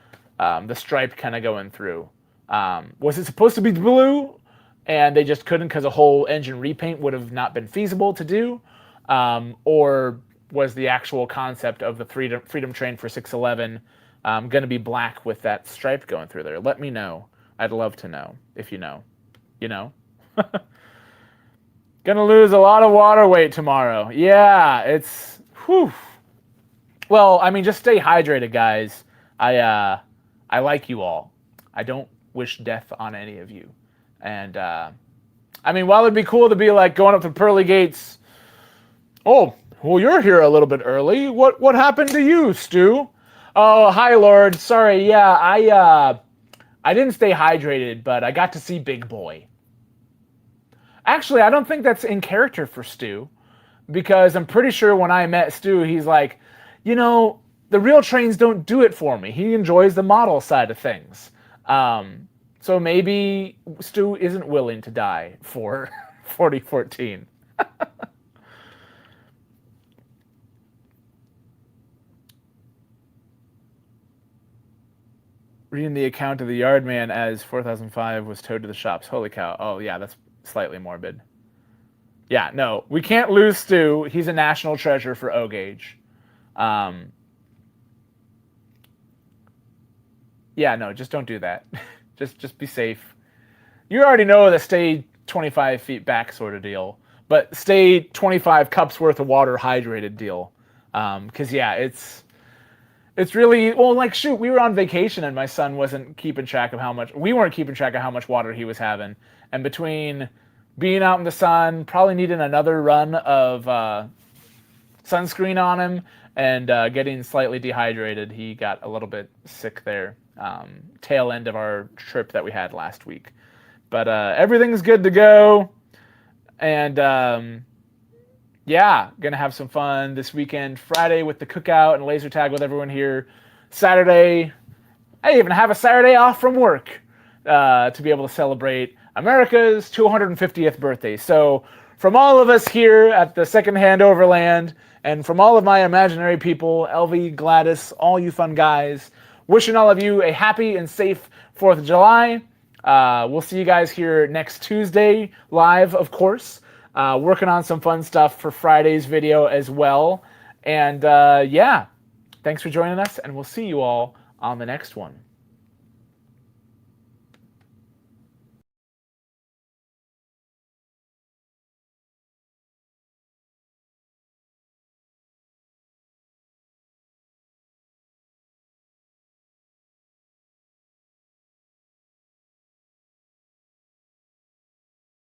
stripe kind of going through. Was it supposed to be blue and they just couldn't because a whole engine repaint would have not been feasible to do? Or was the actual concept of the Freedom Train for 611 going to be black with that stripe going through there? Let me know. I'd love to know if you know. Gonna lose a lot of water weight tomorrow. Yeah, it's whew. Well, I mean, just stay hydrated, guys. I like you all. I don't wish death on any of you. And I mean, while it'd be cool to be like going up to pearly gates. Oh, well, you're here a little bit early. What happened to you, Stu? Oh, hi, Lord. Sorry. Yeah, I didn't stay hydrated, but I got to see Big Boy. Actually, I don't think that's in character for Stu, because I'm pretty sure when I met Stu, he's like, the real trains don't do it for me. He enjoys the model side of things. So maybe Stu isn't willing to die for 4014. Reading the account of the Yardman as 4005 was towed to the shops. Holy cow. Oh, yeah, that's slightly morbid. Yeah, no, we can't lose Stu. He's a national treasure for O-Gauge. Yeah, no, just don't do that. just be safe. You already know the stay 25 feet back sort of deal, but stay 25 cups worth of water hydrated deal. Because, yeah, it's really, well, like, shoot, we were on vacation and my son wasn't keeping track of we weren't keeping track of how much water he was having. And between being out in the sun, probably needing another run of sunscreen on him, and getting slightly dehydrated, he got a little bit sick there. Tail end of our trip that we had last week. But everything's good to go. And yeah, gonna have some fun this weekend. Friday with the cookout and laser tag with everyone here. Saturday, I even have a Saturday off from work to be able to celebrate America's 250th birthday. So from all of us here at the Secondhand Overland, and from all of my imaginary people, Elvie, Gladys, all you fun guys, wishing all of you a happy and safe 4th of July. We'll see you guys here next Tuesday, live, of course. Working on some fun stuff for Friday's video as well. And yeah, thanks for joining us, and we'll see you all on the next one.